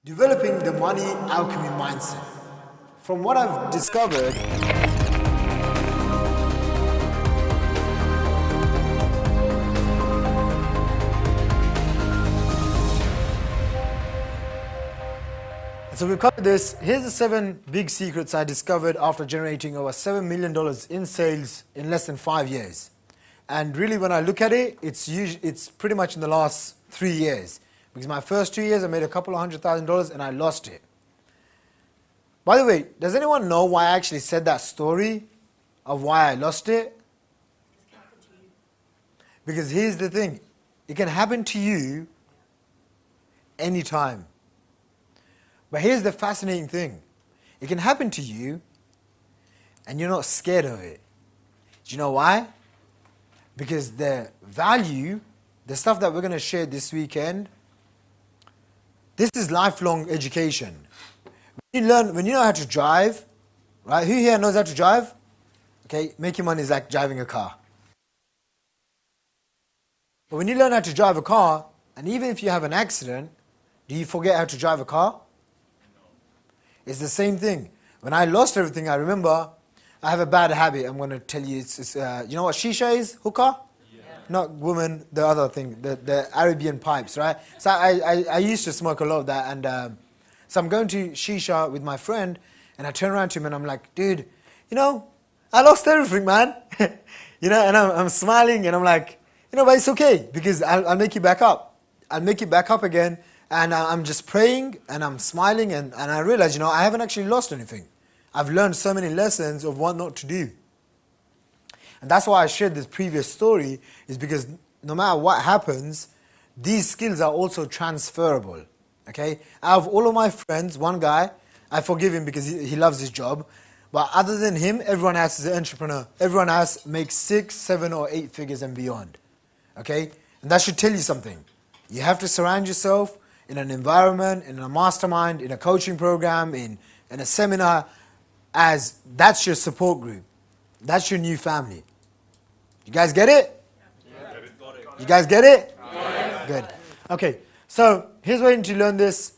Developing the money alchemy mindset. From what I've discovered, so we've covered this. Here's the 7 big secrets I discovered after generating over $7 million in sales in less than 5 years. And really, when I look at it, it's pretty much in the last 3 years. Because my first 2 years, I made a couple of $100,000 and I lost it. By the way, does anyone know why I actually said that story of why I lost it? Because here's the thing. It can happen to you anytime. But here's the fascinating thing. It can happen to you and you're not scared of it. Do you know why? Because the value, the stuff that we're going to share this weekend, this is lifelong education. When you know how to drive, right? Who here knows how to drive? Okay, making money is like driving a car. But when you learn how to drive a car, and even if you have an accident, do you forget how to drive a car? It's the same thing. When I lost everything, I remember I have a bad habit. I'm going to tell you. You know what shisha is? Hookah? Yeah. Not woman, the other thing, the Arabian pipes, right? So I used to smoke a lot of that. And so I'm going to shisha with my friend, and I turn around to him and I'm like, dude, you know, I lost everything, man. You know, and I'm smiling and I'm like, you know, but it's okay because I'll make it back up. I'll make it back up again. And I'm just praying and I'm smiling and I realize, you know, I haven't actually lost anything. I've learned so many lessons of what not to do. And that's why I shared this previous story, is because no matter what happens, these skills are also transferable. Okay? Out of all of my friends, one guy, I forgive him because he loves his job. But other than him, everyone else is an entrepreneur. Everyone else makes 6, 7 or 8 figures and beyond. Okay? And that should tell you something. You have to surround yourself in an environment, in a mastermind, in a coaching program, in a seminar, as that's your support group. That's your new family. You guys get it? Yeah. You guys get it? Yeah. Good. Okay, so here's where you need to learn this.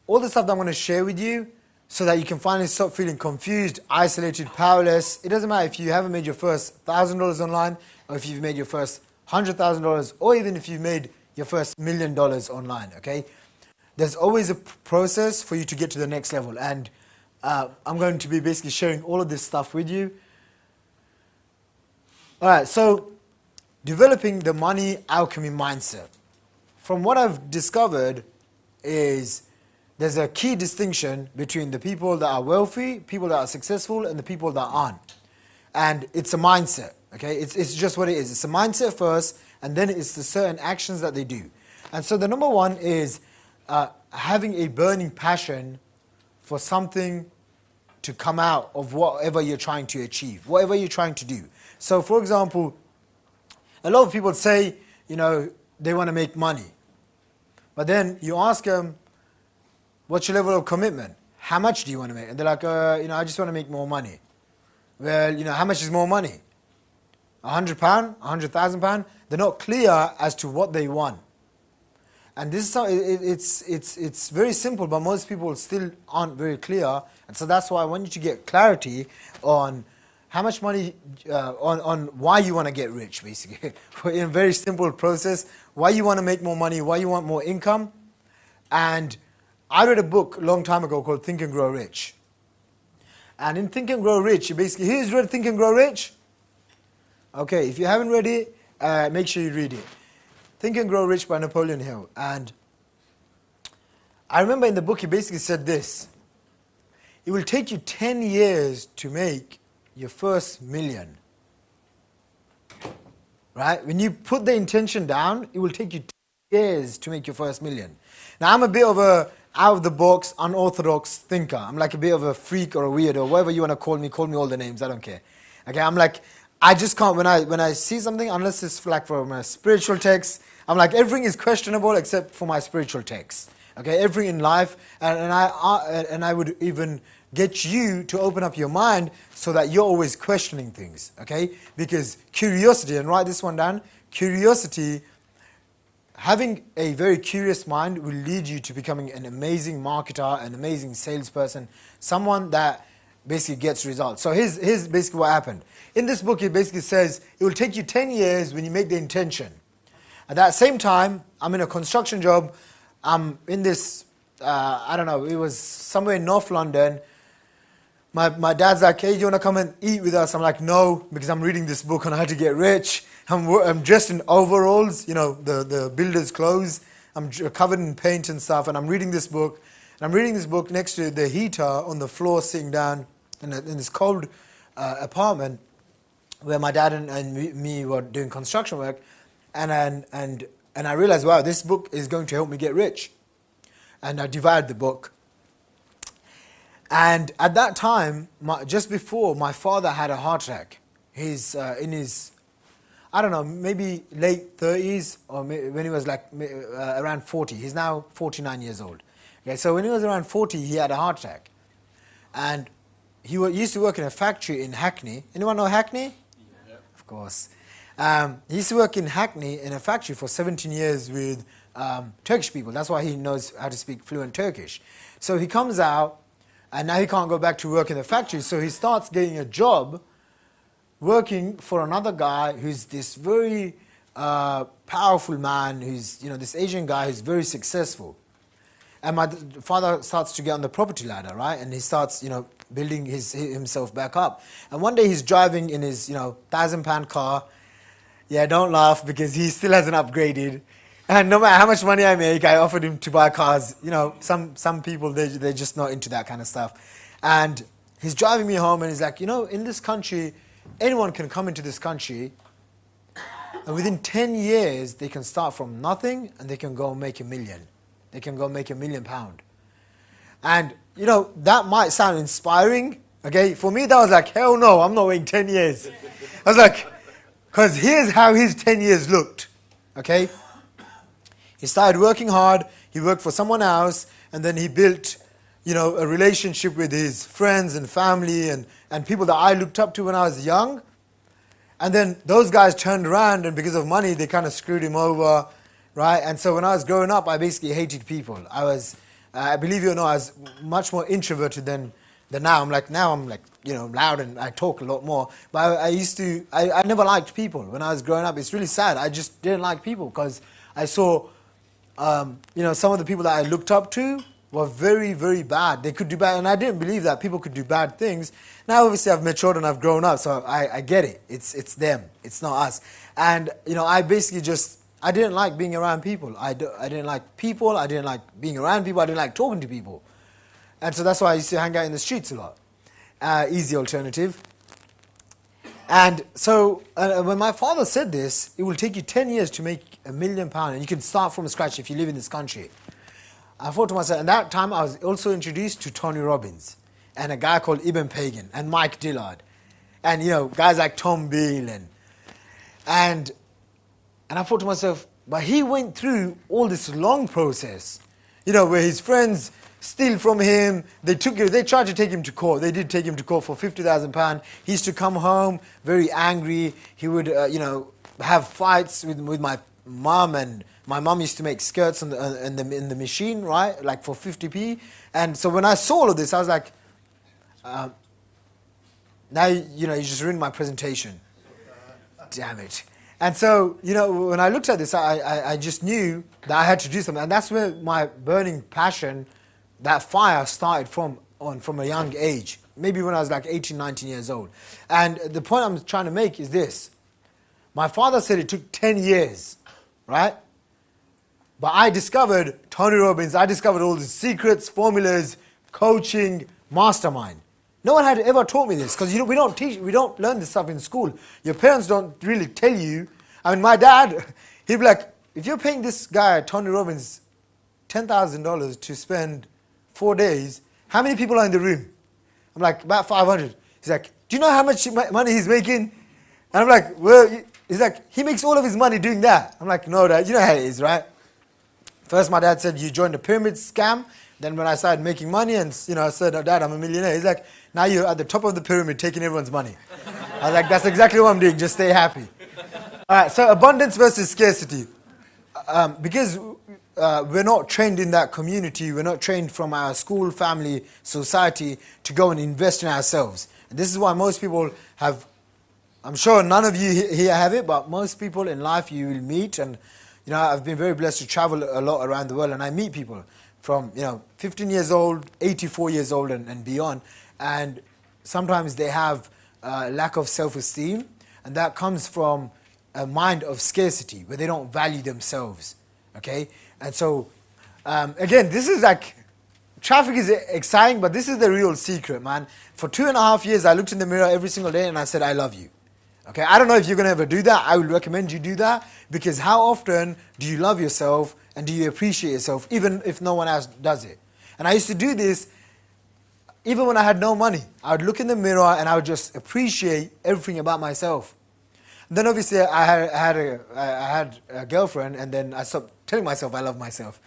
All the stuff that I'm going to share with you so that you can finally stop feeling confused, isolated, powerless. It doesn't matter if you haven't made your first $1,000 online, or if you've made your first $100,000, or even if you've made your first $1 million online, okay? There's always a process for you to get to the next level. And I'm going to be basically sharing all of this stuff with you. All right, so developing the money alchemy mindset. From what I've discovered is there's a key distinction between the people that are wealthy, people that are successful, and the people that aren't. And it's a mindset, okay? It's just what it is. It's a mindset first, and then it's the certain actions that they do. And so the number one is having a burning passion for something to come out of whatever you're trying to achieve, whatever you're trying to do. So for example, a lot of people say, you know, they want to make money. But then you ask them, what's your level of commitment? How much do you want to make? And they're like, you know, I just want to make more money. Well, you know, how much is more money? £100, £100,000? They're not clear as to what they want. And this is how it's very simple, but most people still aren't very clear. And so that's why I want you to get clarity on how much money, on why you want to get rich, basically. In a very simple process, why you want to make more money, why you want more income. And I read a book a long time ago called Think and Grow Rich. And in Think and Grow Rich, you basically, who's read Think and Grow Rich? Okay, if you haven't read it, make sure you read it. Think and Grow Rich by Napoleon Hill. And I remember in the book he basically said this. It will take you 10 years to make your first million. Right? When you put the intention down, it will take you 10 years to make your first million. Now I'm a bit of a out-of-the-box, unorthodox thinker. I'm like a bit of a freak or a weirdo, whatever you want to call me all the names, I don't care. Okay, I'm like, I just can't, when I see something, unless it's like from a spiritual text, I'm like, everything is questionable except for my spiritual text. Okay, everything in life, and I would even get you to open up your mind so that you're always questioning things, okay? Because curiosity, and write this one down, curiosity having a very curious mind will lead you to becoming an amazing marketer, an amazing salesperson, someone that basically gets results. So here's basically what happened. In this book, it basically says it will take you 10 years when you make the intention. At that same time, I'm in a construction job. I'm in this, I don't know, it was somewhere in North London. My dad's like, hey, do you want to come and eat with us? I'm like, no, because I'm reading this book on how to get rich. I'm dressed in overalls, you know, the builder's clothes. I'm covered in paint and stuff, and I'm reading this book. And I'm reading this book next to the heater on the floor, sitting down in this cold apartment where my dad and me were doing construction work. And I realized, wow, this book is going to help me get rich. And I devoured the book. And at that time, just before, my father had a heart attack. He's in his, I don't know, maybe late 30s, or when he was like around 40. He's now 49 years old. Okay, so when he was around 40, he had a heart attack. And he used to work in a factory in Hackney. Anyone know Hackney? Yeah. Of course. He used to work in Hackney in a factory for 17 years with Turkish people. That's why he knows how to speak fluent Turkish. So he comes out, and now he can't go back to work in the factory. So he starts getting a job working for another guy who's this very powerful man, who's, you know, this Asian guy who's very successful. And my father starts to get on the property ladder, right? And he starts, you know, building himself back up. And one day he's driving in his, you know, £1,000 car. Yeah, don't laugh, because he still hasn't upgraded. And no matter how much money I make, I offered him to buy cars. You know, some people, they're just not into that kind of stuff. And he's driving me home, and he's like, you know, in this country, anyone can come into this country, and within 10 years, they can start from nothing, and they can go make $1 million. They can go make £1 million. And, you know, that might sound inspiring. Okay, for me, that was like, hell no, I'm not waiting 10 years. I was like, because here's how his 10 years looked. Okay? He started working hard, he worked for someone else, and then he built, you know, a relationship with his friends and family and people that I looked up to when I was young. And then those guys turned around, and because of money, they kind of screwed him over, right? And so when I was growing up, I basically hated people. I was, I believe it or not, I was much more introverted than now. Now I'm like, you know, loud and I talk a lot more. But I never liked people when I was growing up. It's really sad. I just didn't like people because I saw, you know, some of the people that I looked up to were very, very bad. They could do bad, and I didn't believe that people could do bad things. Now, obviously, I've matured and I've grown up, so I get it. It's them. It's not us. And, you know, I basically just, I didn't like being around people. I didn't like people. I didn't like being around people. I didn't like talking to people. And so that's why I used to hang out in the streets a lot. Easy alternative. And so when my father said this, it will take you 10 years to make £1 million, and you can start from scratch if you live in this country. I thought to myself, and that time I was also introduced to Tony Robbins and a guy called Ibn Pagan and Mike Dillard, and, you know, guys like Tom Beale and I thought to myself, but he went through all this long process, you know, where his friends steal from him. They tried to take him to court. They did take him to court for £50,000. He used to come home very angry. He would, you know, have fights with my mum, and my mum used to make skirts in the machine, right, like for 50p. And so when I saw all of this, I was like, now, you know, you just ruined my presentation. Damn it. And so, you know, when I looked at this, I just knew that I had to do something. And that's where my burning passion, that fire, started from a young age. Maybe when I was like 18, 19 years old. And the point I'm trying to make is this. My father said it took 10 years, right? But I discovered Tony Robbins. I discovered all the secrets, formulas, coaching, mastermind. No one had ever taught me this, because, you know, we don't learn this stuff in school. Your parents don't really tell you. I mean, my dad, he'd be like, if you're paying this guy, Tony Robbins, $10,000 to spend 4 days, how many people are in the room? I'm like, about 500. He's like, do you know how much money he's making? And I'm like, well, he's like, he makes all of his money doing that. I'm like, no, Dad, you know how it is, right? First, my dad said, you joined the pyramid scam. Then when I started making money and, you know, I said, oh, Dad, I'm a millionaire. He's like, now you're at the top of the pyramid taking everyone's money. I was like, that's exactly what I'm doing. Just stay happy. All right, so abundance versus scarcity. because we're not trained in that community, we're not trained from our school, family, society to go and invest in ourselves. And this is why most people have, I'm sure none of you here have it, but most people in life you will meet, and I've been very blessed to travel a lot around the world, and I meet people from 15 years old, 84 years old and beyond, and sometimes they have lack of self-esteem, and that comes from a mind of scarcity where they don't value themselves. Okay, and so again, this is like, traffic is exciting, but this is the real secret, man. For 2.5 years, I looked in the mirror every single day and I said, I love you. Okay, I don't know if you're going to ever do that. I would recommend you do that, because how often do you love yourself and do you appreciate yourself, even if no one else does it? And I used to do this even when I had no money. I would look in the mirror and I would just appreciate everything about myself. And then obviously I had a girlfriend, and then I stopped telling myself I love myself.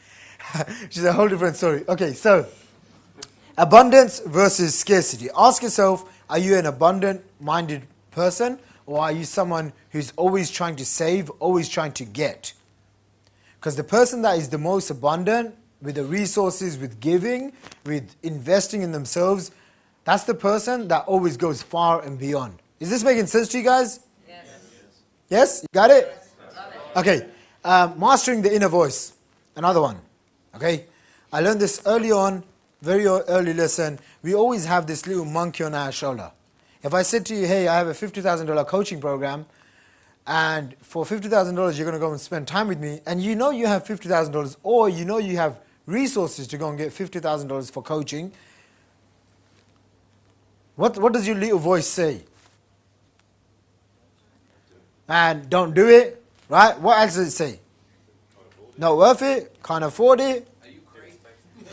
She's a whole different story. Okay, so abundance versus scarcity. Ask yourself, are you an abundant-minded person, or are you someone who's always trying to save, always trying to get? Because the person that is the most abundant with the resources, with giving, with investing in themselves, that's the person that always goes far and beyond. Is this making sense to you guys? Yes. Yes? You got it? Okay. Mastering the inner voice. Another one. Okay. I learned this early on, very early lesson. We always have this little monkey on our shoulder. If I said to you, hey, I have a $50,000 coaching program, and for $50,000 you're going to go and spend time with me, and you know you have $50,000, or you know you have resources to go and get $50,000 for coaching, what does your little voice say? And don't do it, right? What else does it say? Not worth it, can't afford it. Are you crazy?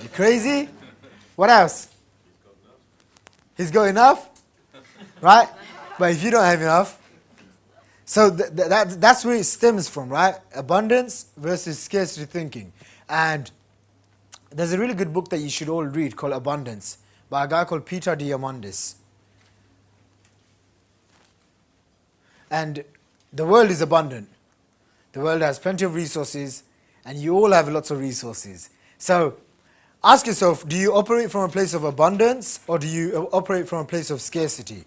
You crazy? What else? He's got enough, right? But if you don't have enough, so that's where it stems from, right? Abundance versus scarcity thinking. And there's a really good book that you should all read called Abundance by a guy called Peter Diamandis. And the world is abundant. The world has plenty of resources, and you all have lots of resources. So ask yourself, do you operate from a place of abundance, or do you operate from a place of scarcity?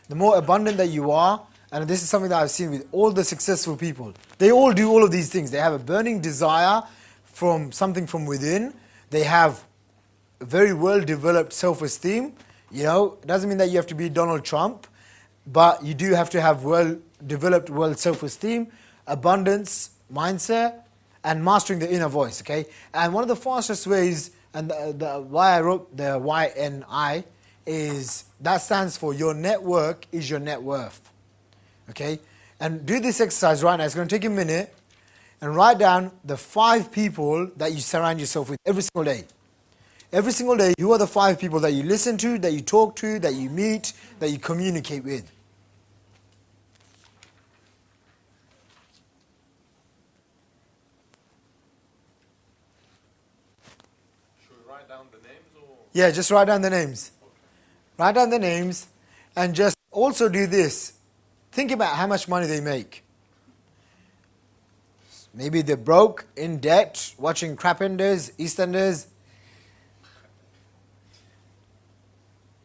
The more abundant that you are, and this is something that I've seen with all the successful people, they all do all of these things. They have a burning desire from something from within. They have a very well-developed self-esteem. It doesn't mean that you have to be Donald Trump, but you do have to have well-developed self-esteem, abundance, mindset, and mastering the inner voice, okay? And one of the fastest ways, and why I wrote the YNI, is that stands for your network is your net worth, okay? And do this exercise right now. It's going to take a minute, and write down the 5 people that you surround yourself with every single day. Every single day, who are the 5 people that you listen to, that you talk to, that you meet, that you communicate with? Should we write down the names, or? Yeah, just write down the names. Okay. Write down the names, and just also do this. Think about how much money they make. Maybe they're broke, in debt, watching crap-enders, EastEnders.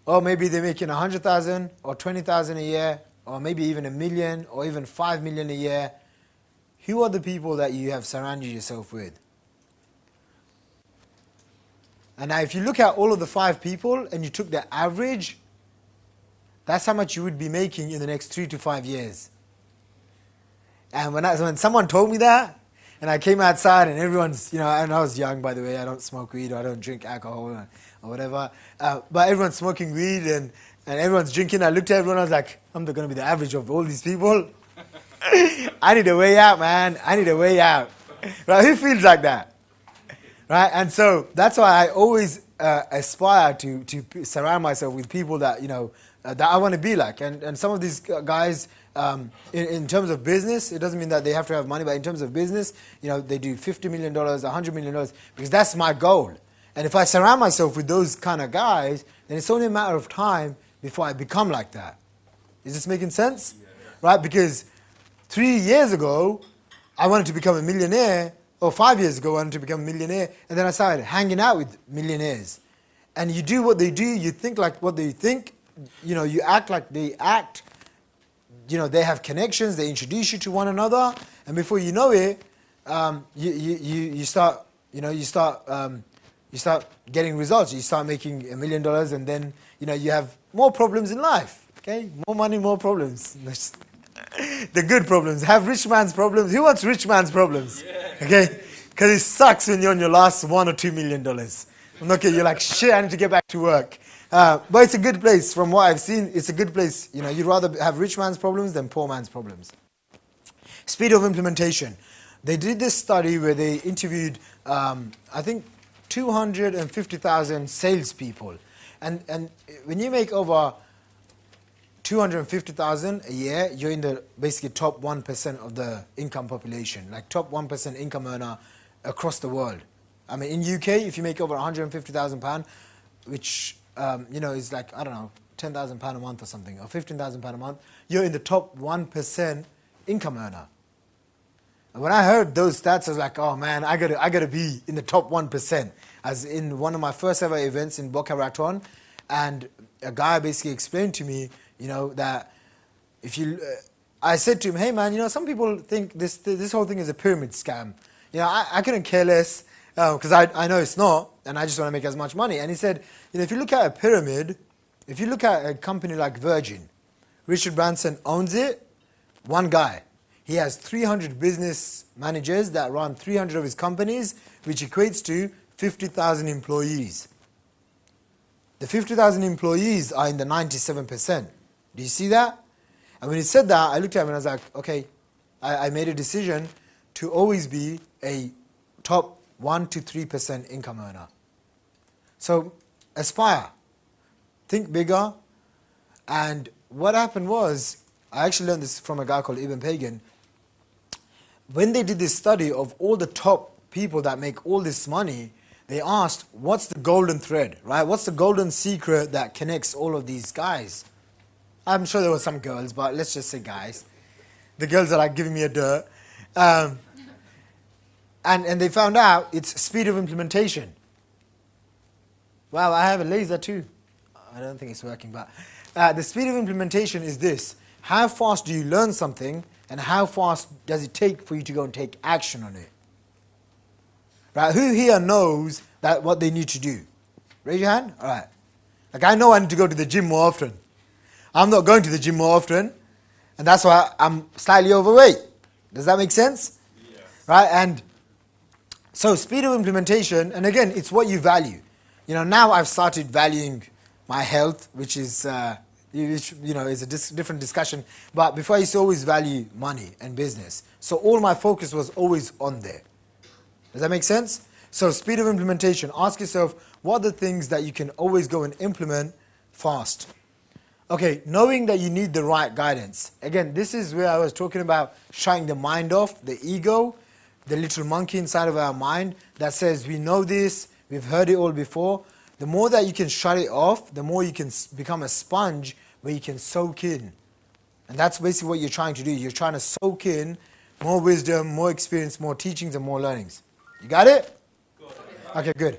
Or maybe they're making 100,000 or 20,000 a year, or maybe even $1 million or even 5 million a year. Who are the people that you have surrounded yourself with? And now if you look at all of the 5 people and you took the average, that's how much you would be making in the next 3 to 5 years. And when someone told me that, and I came outside and everyone's, and I was young, by the way, I don't smoke weed or I don't drink alcohol or whatever, but everyone's smoking weed and everyone's drinking. I looked at everyone, I was like, I'm going to be the average of all these people. I need a way out, man. I need a way out. Right? Who feels like that? Right? And so that's why I always aspire to surround myself with people that, that I want to be like. And some of these guys, in terms of business, it doesn't mean that they have to have money, but in terms of business, they do $50 million, $100 million, because that's my goal. And if I surround myself with those kind of guys, then it's only a matter of time before I become like that. Is this making sense? Yeah. Right? Because 3 years ago, I wanted to become a millionaire, or 5 years ago, I wanted to become a millionaire, and then I started hanging out with millionaires. And you do what they do, you think like what they think, you act like they act, they have connections, they introduce you to one another, and before you know it, you start getting results. You start making $1 million, and then you have more problems in life. Okay, more money, more problems. The good problems. Have rich man's problems. Who wants rich man's problems? Okay, because it sucks when you're on your last $1 or $2 million. Okay, you're like, shit, I need to get back to work. But it's a good place. From what I've seen, it's a good place. You'd rather have rich man's problems than poor man's problems. Speed of implementation. They did this study where they interviewed, I think, 250,000 salespeople. And when you make over 250,000 a year, you're in the basically top 1% of the income population, like top 1% income earner across the world. I mean, in UK, if you make over £150,000, which is like, I don't know, £10,000 a month or something, or £15,000 a month, you're in the top 1% income earner. And when I heard those stats, I was like, oh man, I gotta be in the top 1%. As in one of my first ever events in Boca Raton, and a guy basically explained to me, that if you, I said to him, hey man, some people think this whole thing is a pyramid scam. I couldn't care less, because I know it's not, and I just want to make as much money. And he said, if you look at a pyramid, if you look at a company like Virgin, Richard Branson owns it, one guy. He has 300 business managers that run 300 of his companies, which equates to 50,000 employees. The 50,000 employees are in the 97%. Do you see that? And when he said that, I looked at him and I was like, okay, I made a decision to always be a top 1 to 3% income earner. So aspire, think bigger. And what happened was, I actually learned this from a guy called Ibn Pagan. When they did this study of all the top people that make all this money, they asked, what's the golden thread, right? What's the golden secret that connects all of these guys? I'm sure there were some girls, but let's just say guys. The girls are like giving me a dirt. And they found out it's speed of implementation. Well, I have a laser too. I don't think it's working, but the speed of implementation is this. How fast do you learn something, and how fast does it take for you to go and take action on it? Right? Who here knows that what they need to do? Raise your hand. All right. Like I know I need to go to the gym more often. I'm not going to the gym more often, and that's why I'm slightly overweight. Does that make sense? Yes. Right? And so speed of implementation, and again, it's what you value. Now I've started valuing my health, which is, is a different discussion. But before I used to always value money and business. So all my focus was always on there. Does that make sense? So speed of implementation. Ask yourself, what are the things that you can always go and implement fast? Okay, knowing that you need the right guidance. Again, this is where I was talking about shutting the mind off, the ego, the little monkey inside of our mind that says, we know this, we've heard it all before. The more that you can shut it off, the more you can become a sponge where you can soak in. And that's basically what you're trying to do. You're trying to soak in more wisdom, more experience, more teachings, and more learnings. You got it? Okay, good.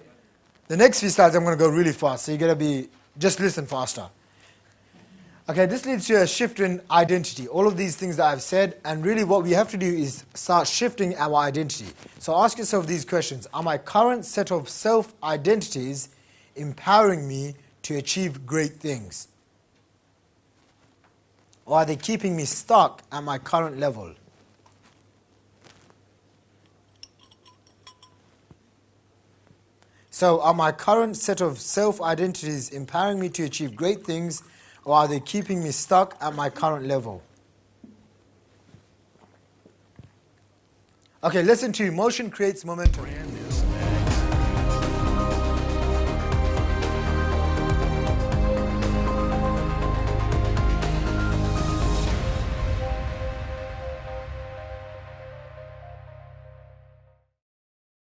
The next few slides, I'm going to go really fast. So you're going to just listen faster. Okay, this leads to a shift in identity. All of these things that I've said, and really what we have to do is start shifting our identity. So ask yourself these questions. Are my current set of self-identities empowering me to achieve great things? Or are they keeping me stuck at my current level? So are my current set of self-identities empowering me to achieve great things, or are they keeping me stuck at my current level? Okay, lesson 2. Motion creates momentum.